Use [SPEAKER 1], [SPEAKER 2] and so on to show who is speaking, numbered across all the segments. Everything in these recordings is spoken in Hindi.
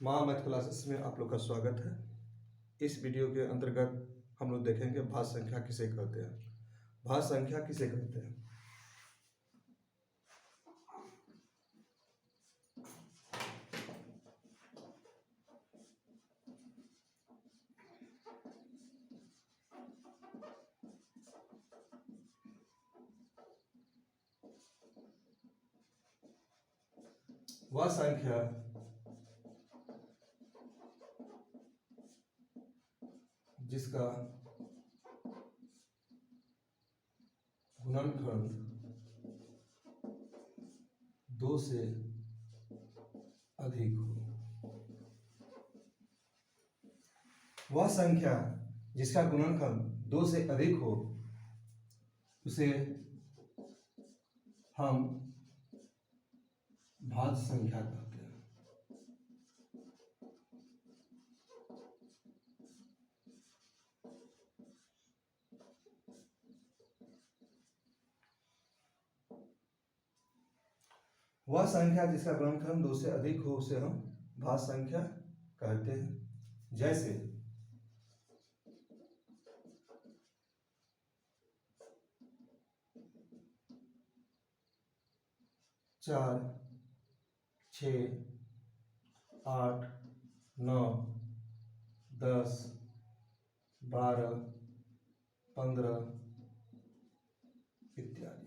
[SPEAKER 1] माँ मैथ क्लासेस में आप लोग का स्वागत है। इस वीडियो के अंतर्गत हम लोग देखेंगे भाज्य संख्या किसे कहते हैं। भाज्य संख्या किसे कहते हैं? वह संख्या जिसका गुणनखंड 2 से अधिक हो। वह संख्या जिसका गुणनखंड 2 से अधिक हो उसे हम भाज्य संख्या कहते हैं। वह संख्या जिसका गुणनखंड 2 से अधिक हो उसे हम भाज्य संख्या कहते हैं। जैसे 4, 6, 8, 9, 10, 12, 15 इत्यादि।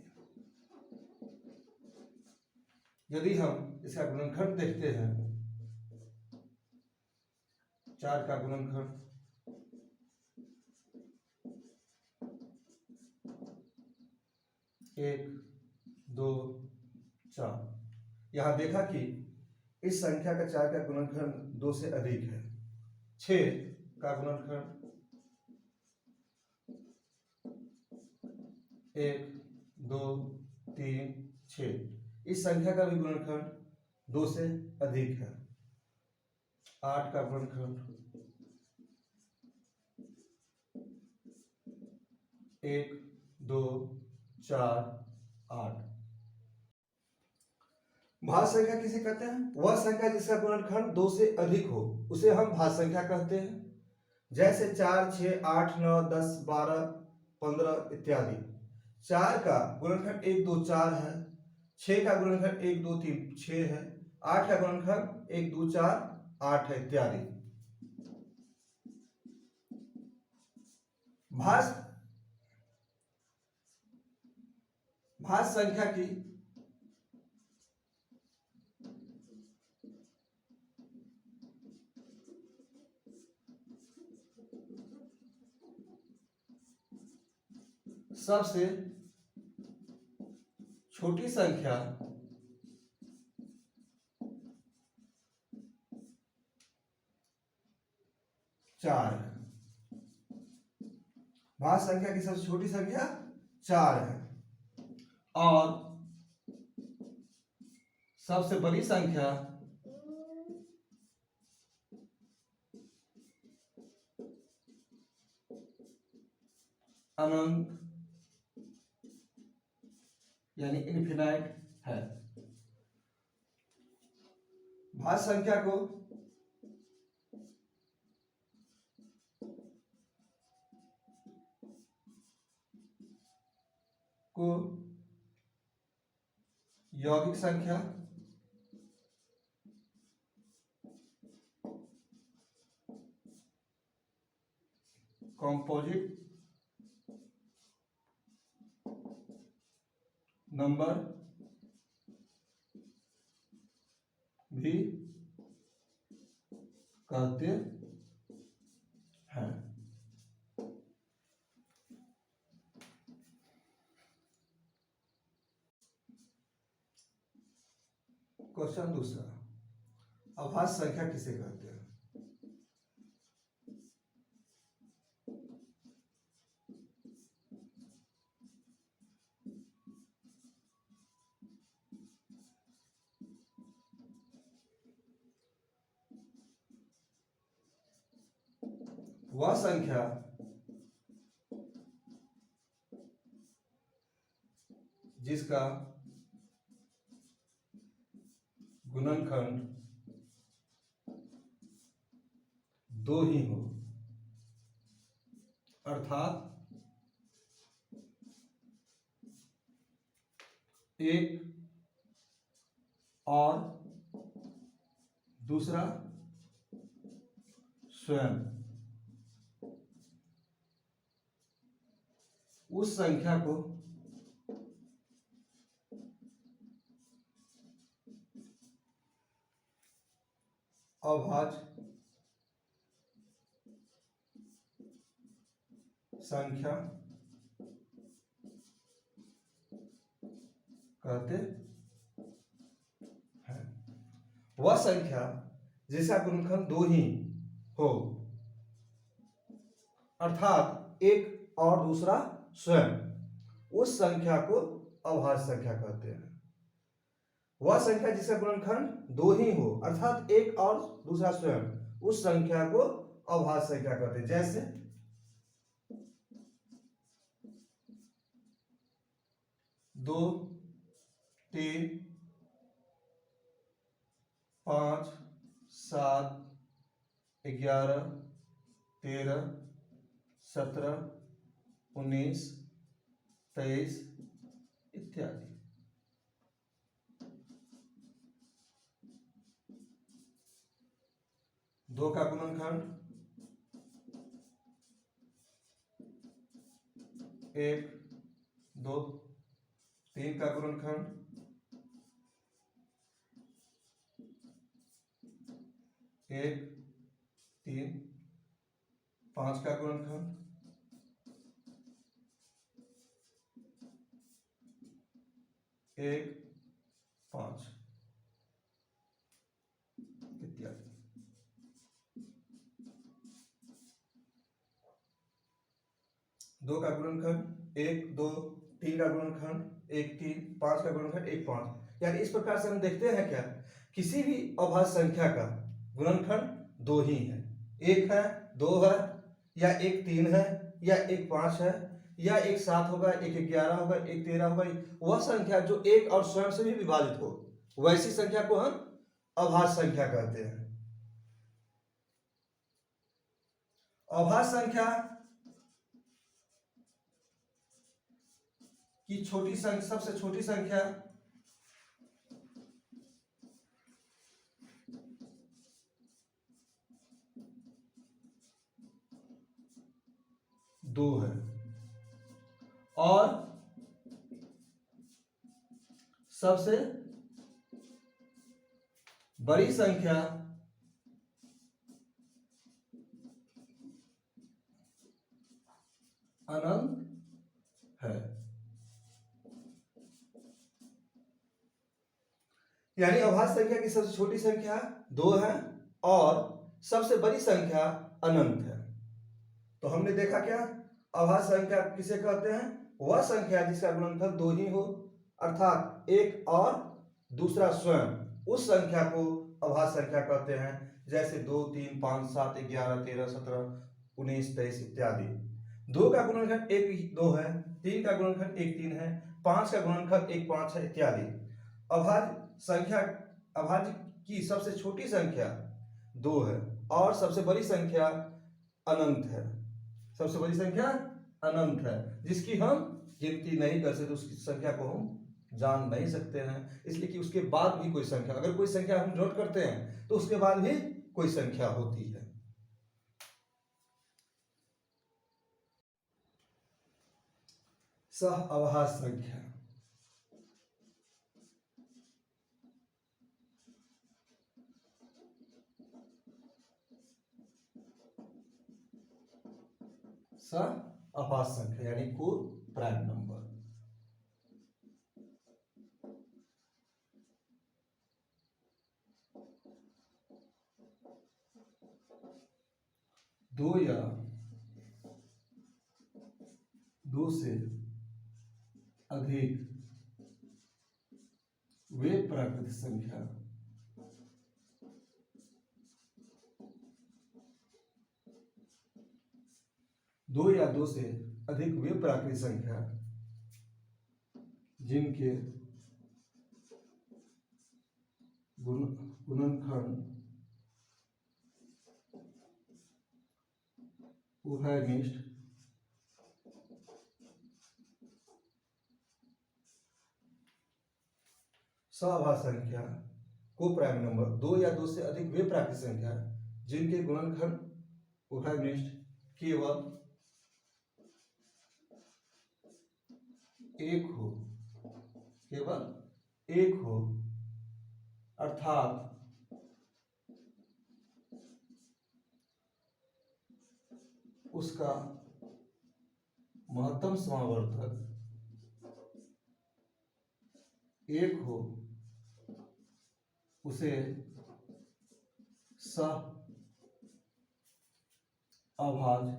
[SPEAKER 1] यदि हम इसका गुणनखंड देखते हैं, 4 का गुणनखंड 1, 2, 4। यहां देखा कि इस संख्या का 4 का गुणनखंड 2 से अधिक है। 6 का गुणनखंड 1, 2, 3, 6। इस संख्या का भी गुणनखंड 2 से अधिक है। 8 का गुणनखंड 1, 2, 4, 8। भाज्य संख्या किसे कहते हैं? वह संख्या जिसका गुणनखंड 2 से अधिक हो उसे हम भाज्य संख्या कहते हैं। जैसे 4, 6, 8, 9, 10, 12, 15 इत्यादि। 4 का गुणनखंड 1, 2, 4 है। 6 का गुणनखंड 1, 2, 3, 6 है। 8 का गुणनखंड 1, 2, 4, 8 है इत्यादि। भाज्य संख्या की सबसे छोटी संख्या 4 है। भाज्य संख्या की सबसे छोटी संख्या 4 है और सबसे बड़ी संख्या अनंत यानी इनफिनाइट है। भाज्य संख्या को यौगिक संख्या कॉम्पोजिट नंबर भी कहते हैं। क्वेश्चन दूसरा, अभाज्य संख्या किसे कहते हैं? वह संख्या जिसका गुणनखंड दो ही हो, अर्थात एक और दूसरा स्वयं उस संख्या को अभाज्य संख्या कहते हैं। वह संख्या जिसका गुणनखंड दो ही हो, अर्थात एक और दूसरा स्वयं, उस संख्या को अभाज्य संख्या कहते हैं। वह संख्या जिसका गुणनखंड दो ही हो, अर्थात एक और दूसरा स्वयं, उस संख्या को अभाज्य संख्या कहते हैं। जैसे 2, 3, 5, 7, 11, 13, 17, 19, 23 इत्यादि। दो का गुणनखंड 1, 2, 3 का गुणनखंड 1, 3, 5 का गुणनखंड 1, 5 इत्यादि। दो का गुणनखंड 1, 2, 3 का गुणनखंड 1, 3, 5 का गुणनखंड 1, 5। यानी इस प्रकार से हम देखते हैं क्या, किसी भी अभाज्य संख्या का गुणनखंड दो ही है। एक है, दो है, या एक 3 है, या एक 5 है, या एक 7 होगा, एक 11 होगा, एक 13 होगा। वह संख्या जो एक और स्वयं से भी विभाजित हो, वैसी संख्या को हम अभाज्य संख्या कहते हैं। अभाज्य संख्या की छोटी संख्या, सबसे छोटी संख्या दो है, और सबसे बड़ी संख्या अनंत है। यानी अभाज्य संख्या की सबसे छोटी संख्या दो है और सबसे बड़ी संख्या अनंत है। तो हमने देखा क्या, अभाज्य संख्या किसे कहते हैं, वह संख्या जिसका गुणनखंड दो ही हो, अर्थात एक और दूसरा स्वयं, उस संख्या को अभाज्य संख्या कहते हैं। जैसे 2, 3, 5, 7, 11, 13, 17, 19, 23 इत्यादि। 2 का गुणनखंड 1, 2 है, 3 का गुणनखंड 1, 3 है, 5 का गुणनखंड 1, 5 है इत्यादि। अभाज्य संख्या, अभाज्य की सबसे छोटी संख्या 2 है और सबसे बड़ी संख्या अनंत है। सबसे बड़ी संख्या अनंत है, जिसकी हम गिनती नहीं कर सकते, उसकी संख्या को हम जान नहीं सकते हैं, इसलिए कि उसके बाद भी कोई संख्या, अगर कोई संख्या हम नोट करते हैं तो उसके बाद भी कोई संख्या होती है। सह अभाज्य संख्या। सह अभाज्य संख्या यानी कोई प्राइम नंबर। दो या दो से अधिक वे प्राकृतिक संख्या दो या दो से अधिक वे प्राकृतिक संख्या जिनके गुणनखंड उभयनिष्ठ सभाज्य संख्या को प्राइम नंबर, दो या दो से अधिक वे प्राकृतिक संख्या जिनके गुणनखंड उभयनिष्ठ केवल एक हो, केवल एक हो, अर्थात उसका महत्तम समावर्तक एक हो, उसे सह अभाज्य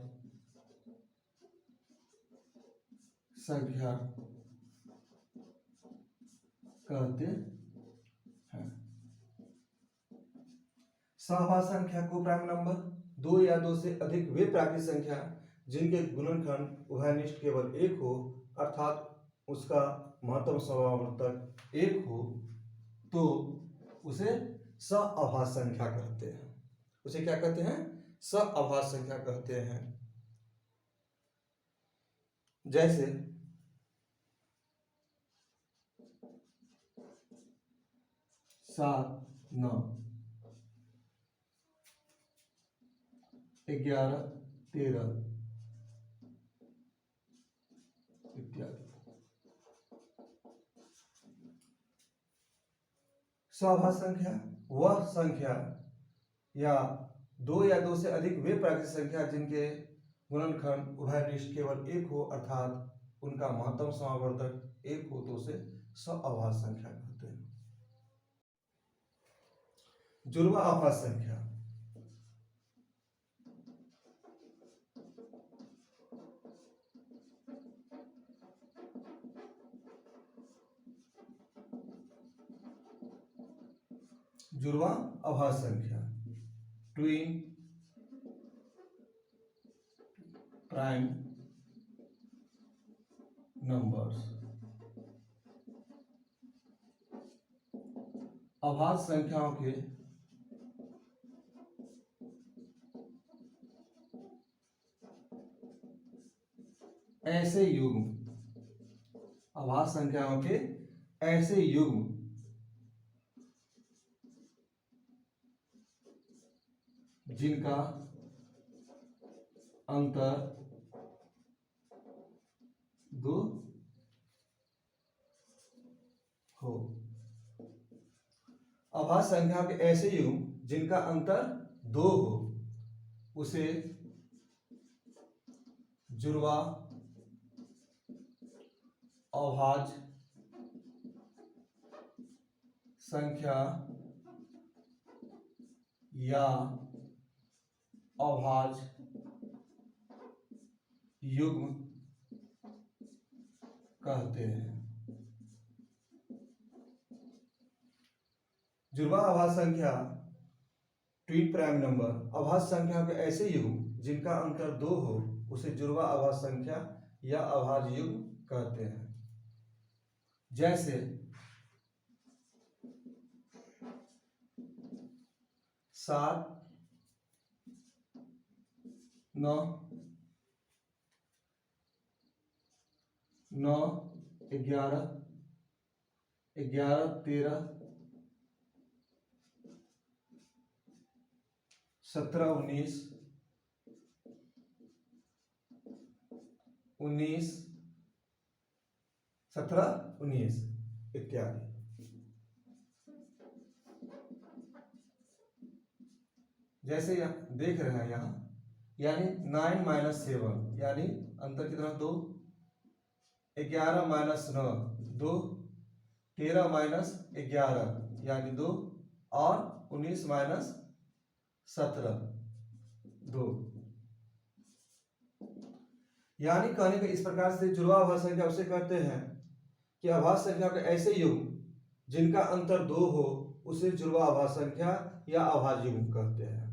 [SPEAKER 1] संख्या कहते हैं। सहभाज्य संख्या को प्राइम नंबर, दो या दो से अधिक वे प्राकृतिक संख्या जिनके गुणनखंड उभयनिष्ठ केवल एक हो, अर्थात उसका महत्तम समावर्तक एक हो, तो उसे सअभाज्य संख्या कहते हैं। उसे क्या कहते हैं? सअभाज्य संख्या कहते हैं। जैसे 7, 9, 11, 13 इत्यादि। सअभाज्य संख्या वह संख्या या दो या दो से अधिक वे प्राकृतिक संख्या जिनके गुणनखंड उभयनिष्ठ केवल एक हो, अर्थात उनका महत्तम समावर्तक एक हो, तो उसे सअभाज्य संख्या कहते हैं। जुड़वा अभाज्य संख्या जुड़वा अभाज्य संख्या ट्विन प्राइम नंबर्स। अभाज्य संख्याओं के ऐसे युग्म, अभाज्य संख्याओं के ऐसे युग्म जिनका अंतर दो हो। अभाज्य संख्या के ऐसे युग्म जिनका अंतर दो हो, उसे जुड़वा अभाज्य संख्या या अभाज्य युग्म कहते हैं। जुड़वा अभाज्य संख्या ट्विन प्राइम नंबर, अभाज्य संख्या के ऐसे युग्म जिनका अंतर दो हो, उसे जुड़वा अभाज्य संख्या या अभाज्य युग्म कहते हैं। जैसे 7, 9, 11, 13, 17, 19 इत्यादि। जैसे देख रहे हैं यहाँ, यानी 9 - 7 यानी अंतर कितना? 2, 11 - 9 2, 13 - 11 यानी 2, और 19 - 17 2। यानी कहने का इस प्रकार से जुड़वा अभाज्य संख्या उसे कहते हैं कि अभाज्य संख्या के ऐसे युग्म जिनका अंतर दो हो, उसे जुड़वा अभाज्य संख्या या अभाज्य युग्म कहते हैं।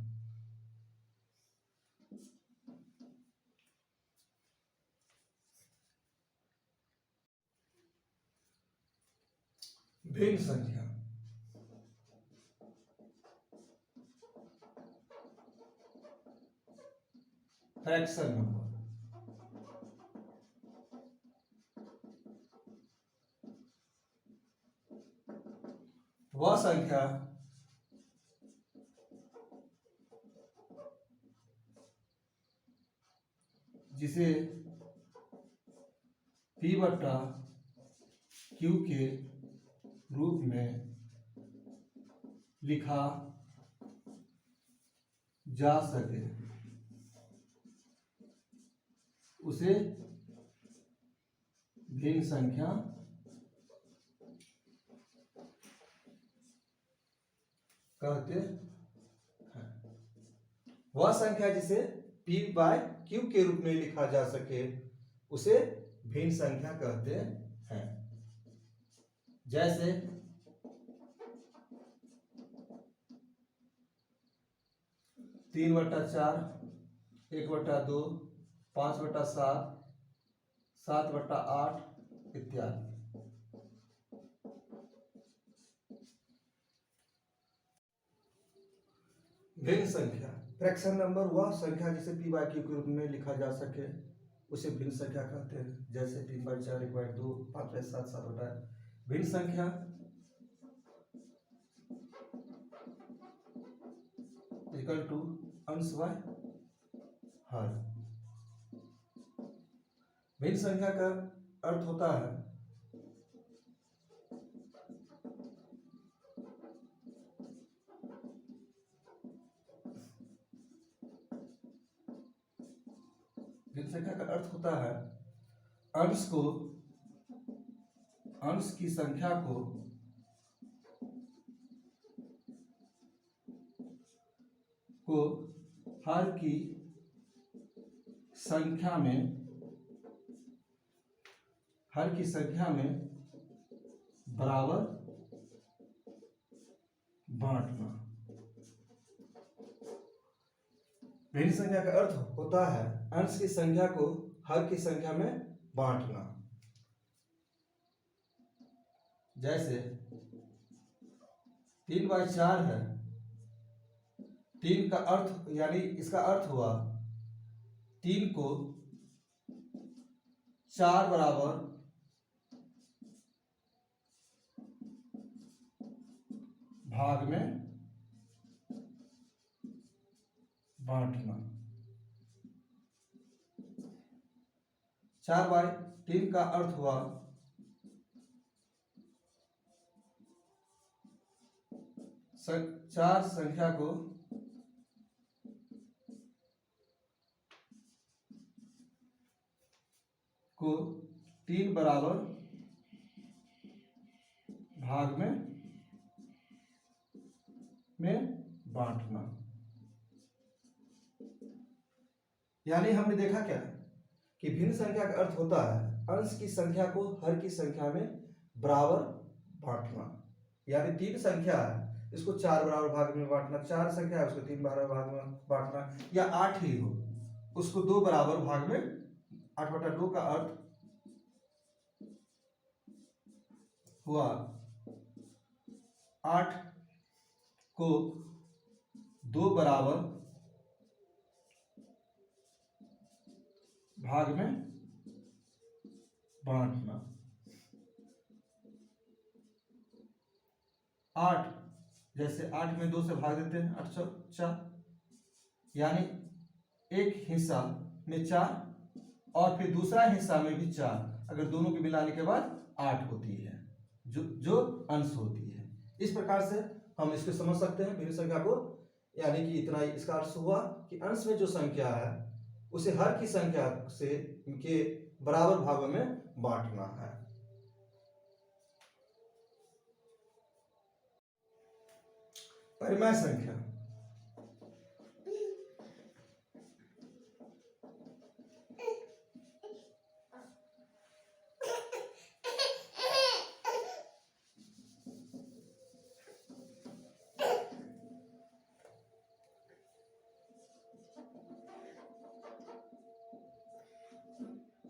[SPEAKER 1] भिन्न संख्या फ्रैक्शन नंबर। वह संख्या जिसे P बटा Q के रूप में लिखा जा सके उसे भिन्न संख्या कहते हैं। वह संख्या जिसे P बाय Q के रूप में लिखा जा सके उसे भिन्न संख्या कहते हैं। जैसे 3/4, 1/2, 5/7, 7/8 इत्यादि। भिन्न संख्या फ्रैक्शन नंबर वह संख्या जिसे P बाय Q के रूप में लिखा जा सके उसे भिन्न संख्या कहते हैं। जैसे 3/4, 1/2, 5/7, 7/8। भिन्न संख्या इक्वल टू अंश बाय हर। भिन्न संख्या का अर्थ होता है भिन्न संख्या का अर्थ होता है अंश की संख्या को हर की संख्या में बराबर बांटना। भिन्न संख्या का अर्थ होता है अंश की संख्या को हर की संख्या में बांटना। जैसे 3/4 है। 3 का अर्थ यानी इसका अर्थ हुआ 3 को 4 बराबर भाग में बांटना। 4/3 का अर्थ हुआ 4 संख्या को 3 बराबर भाग में बांटना। यानी हमने देखा क्या कि भिन्न संख्या का अर्थ होता है अंश की संख्या को हर की संख्या में बराबर बांटना। यानी 3 संख्या है इसको 4 बराबर भाग में बांटना, 4 संख्या है उसको 3 बराबर भाग में बांटना, या 8 ही हो उसको 2 बराबर भाग में 8/2 का अर्थ हुआ 8 को 2 बराबर भाग में बांटना। 8 जैसे 8 में 2 से भाग देते हैं 8 4, यानी एक हिस्सा में 4 और फिर दूसरा हिस्सा में भी 4, अगर दोनों के मिलाने के बाद 8 होती है जो अंश होती है। इस प्रकार से हम इसको समझ सकते हैं भिन्न संख्या को। यानी कि इतना ही इसका अर्थ हुआ कि अंश में जो संख्या है उसे हर की संख्या से के बराबर भागों में बांटना है। परिमेय संख्या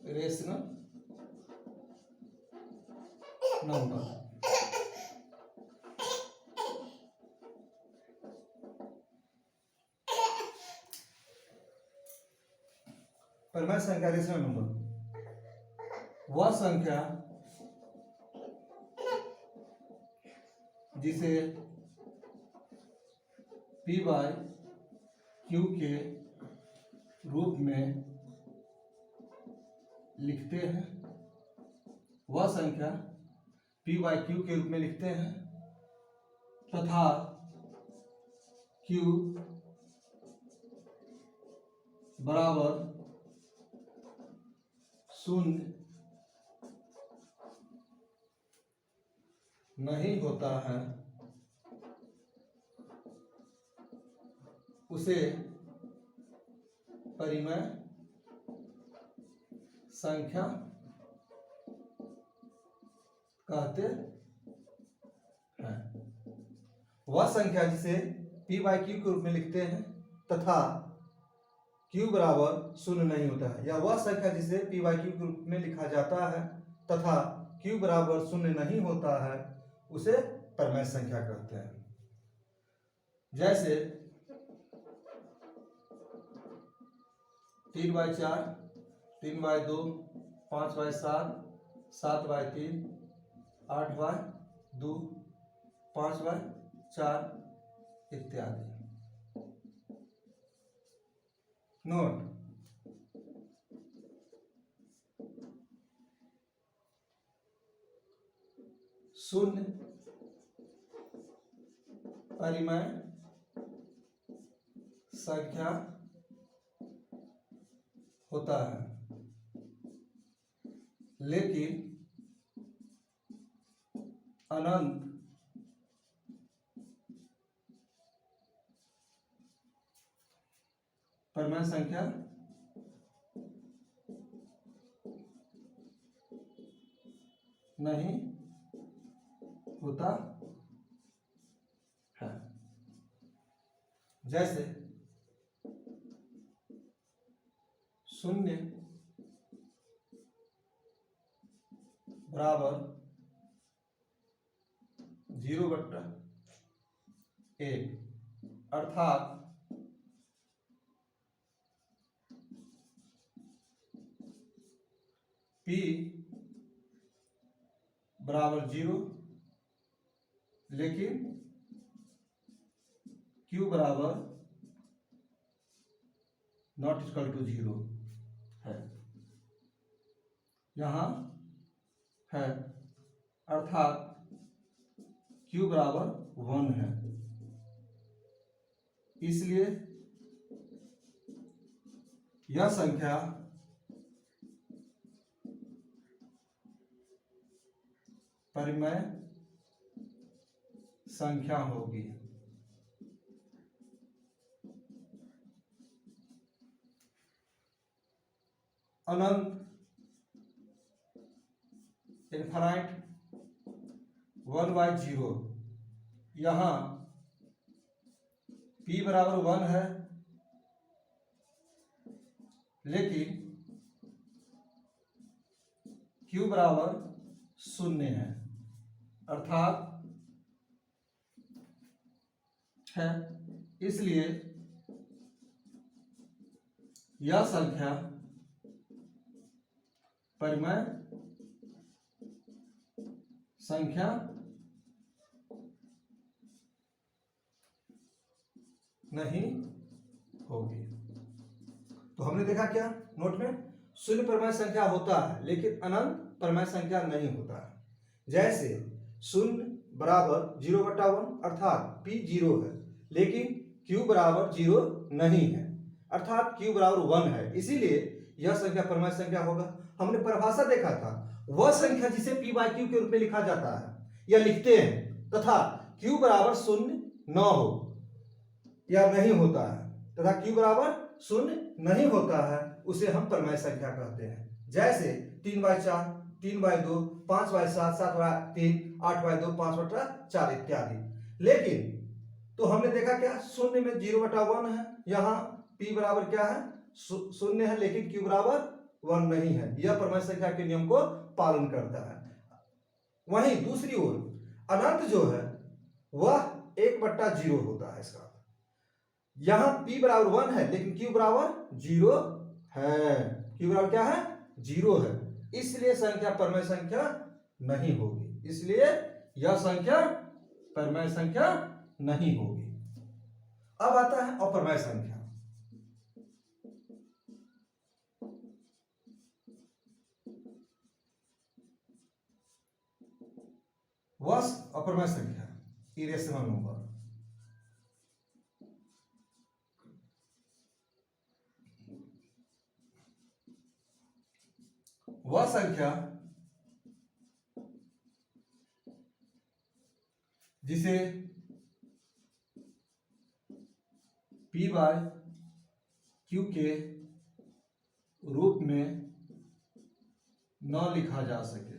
[SPEAKER 1] रेशनल नंबर। परिमेय संख्या रेशनल नंबर वह संख्या जिसे P बाय Q के रूप में लिखते हैं, वह संख्या P बाय Q के रूप में लिखते हैं तथा Q बराबर 0 नहीं होता है, उसे परिमेय संख्या कहते हैं। वह संख्या जिसे P बाई Q के रूप में लिखते हैं तथा Q बराबर 0 नहीं होता है, या वह संख्या जिसे P बाई Q के रूप में लिखा जाता है तथा Q बराबर 0 नहीं होता है, उसे परिमेय संख्या कहते हैं। जैसे 3/4, 3/2, 5/7, 7/3, 8/2, 5/4 इत्यादि। नोट, शून्य परिमेय संख्या होता है, लेकिन अनंत परिमेय संख्या नहीं होता है। जैसे 0 बराबर 0/1, अर्थात P बराबर 0 लेकिन Q बराबर नॉट इक्वल टू 0 है, यहां है, अर्थात Q बराबर 1 है। इसलिए यह संख्या परिमेय संख्या होगी। अनंत इनफाइनाइट 1/0, यहां P बराबर 1 है, लेकिन Q बराबर 0 है, अर्थात है, इसलिए यह संख्या परिमेय संख्या नहीं होगी। तो हमने देखा क्या नोट में, शून्य परिमेय संख्या होता है लेकिन अनंत परिमेय संख्या नहीं होता है। जैसे 0 बराबर 0/1, अर्थात P 0 है, लेकिन Q बराबर 0 नहीं है, अर्थात Q बराबर 1 है, इसीलिए यह संख्या परिमेय संख्या होगा। हमने परिभाषा देखा था, वह संख्या जिसे P बाई Q के रूप में लिखा जाता है या लिखते हैं तथा Q बराबर 0 न हो या नहीं होता है, तथा Q बराबर 0 नहीं होता है, उसे हम परिमेय संख्या कहते हैं। जैसे 3/4, 3/2, 5/7, 7/3, 8/2, 5/4 इत्यादि। लेकिन तो हमने देखा क्या, शून्य में 0/1 है, यहाँ P बराबर क्या है, 0 है, लेकिन Q बराबर 1 नहीं है, यह परिमेय संख्या के नियम को पालन करता है। वहीं दूसरी ओर अनंत जो है वह 1/0 होता है। इसका यहां P बराबर 1 है लेकिन Q बराबर 0 है, क्यू बराबर क्या है, 0 है, इसलिए संख्या परमेय संख्या नहीं होगी, इसलिए यह संख्या परमेय संख्या नहीं होगी। अब आता है अपरमेय संख्या। वह अपरमेय संख्या इरेशनल नंबर, वह संख्या जिसे P बाय Q के रूप में न लिखा जा सके,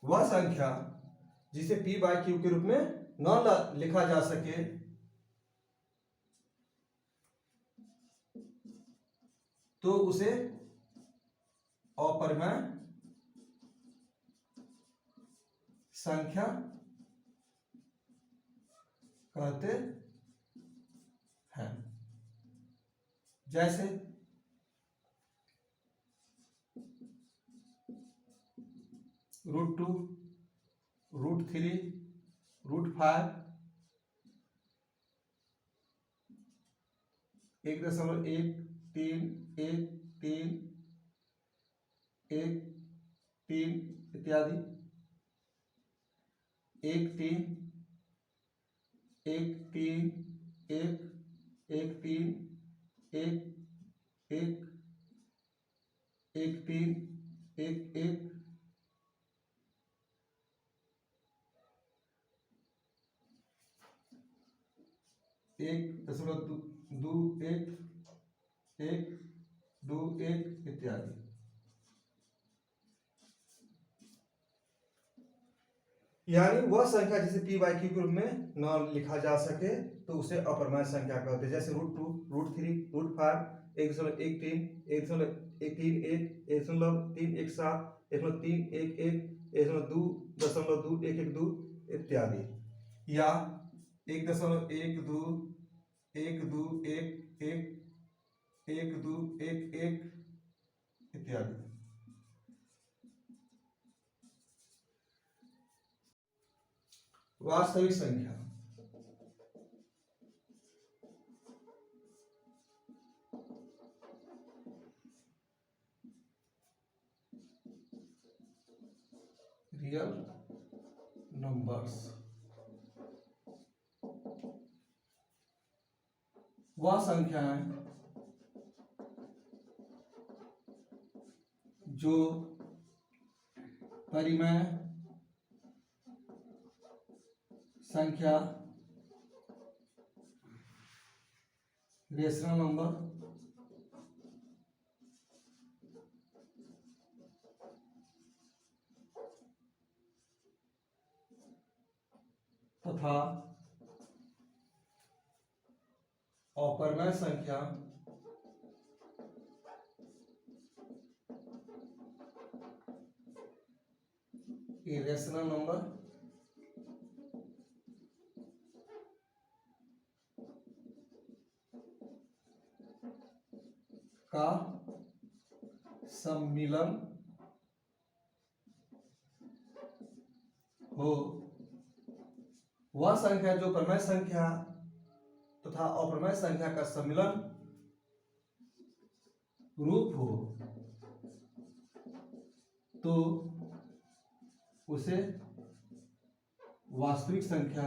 [SPEAKER 1] वह संख्या जिसे P बाय Q के रूप में न लिखा जा सके तो उसे अपरमेय संख्या कहते हैं। जैसे √2, √3, √5, 1.13131 1 3 इत्यादि, 1 3 1 3 1 1 3 1 1 1 3 1 1 1.2 1 1 2 1 इत्यादि। यानी वह संख्या जिसे P बाई Q के रूप में न लिखा जा सके तो उसे अपरमेय संख्या कहते हैं। जैसे √2, √3, √5, 1.13 1.131 1.317 1.311 1.2.21112 इत्यादि, या 1.12 1.211 1.211 इत्यादि। वास्तविक संख्या रियल नंबर्स वह संख्याएं जो परिमेय संख्या रेशनल नंबर तथा अपरमेय संख्या इरेशनल नंबर का सम्मिलन हो, वह संख्या जो परमेय संख्या तथा अपरमेय संख्या का सम्मिलन रूप हो तो उसे वास्तविक संख्या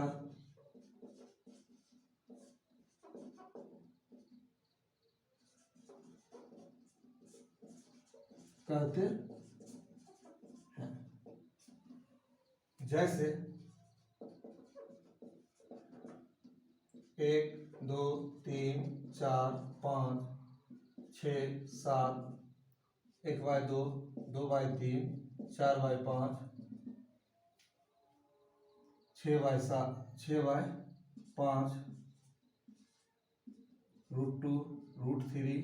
[SPEAKER 1] कहते हैं। जैसे 1 2 3 4 5 6 7 1/2 2/3 4/5 6/7 6/5 √2 √3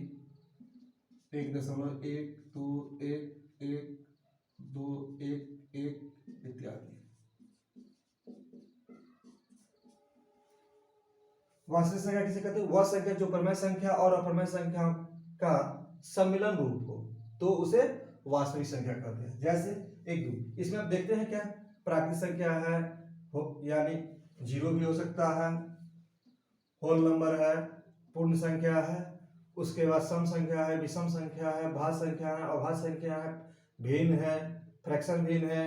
[SPEAKER 1] 1.121 इत्यादि। वास्तविक संख्या किसे कहते हैं? वह संख्या जो प्रमेय संख्या और अप्रमेय संख्या का सम्मिलन रूप हो, तो उसे वास्तविक संख्या कहते हैं। जैसे 1 2, इसमें आप देखते हैं क्या प्राकृतिक संख्या है, यानी 0 भी हो सकता है, होल नंबर है, पूर्ण संख्या है, उसके बाद सम संख्या है, विषम संख्या है, भाज्य संख्या है, अभाज्य संख्या है, भिन्न है, फ्रैक्शन भिन्न है,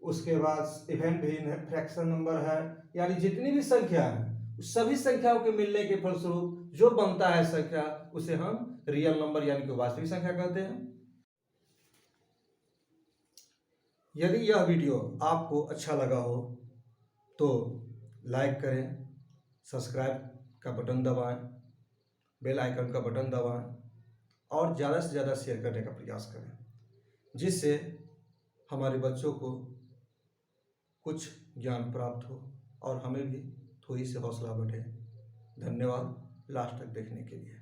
[SPEAKER 1] उसके बाद इवेंट भिन्न है, फ्रैक्शन नंबर है, यानी जितनी भी संख्या है सभी संख्याओं के मिलने के फलस्वरूप जो बनता है संख्या उसे हम रियल नंबर यानी कि वास्तविक संख्या कहते हैं। यदि यह वीडियो आपको अच्छा लगा हो तो लाइक करें, सब्सक्राइब का बटन दबाएं, बेल आइकन का बटन दबाएं और ज़्यादा से ज़्यादा शेयर करने का प्रयास करें, जिससे हमारे बच्चों को कुछ ज्ञान प्राप्त हो और हमें भी थोड़ी सी हौसला बढ़े। धन्यवाद लास्ट तक देखने के लिए।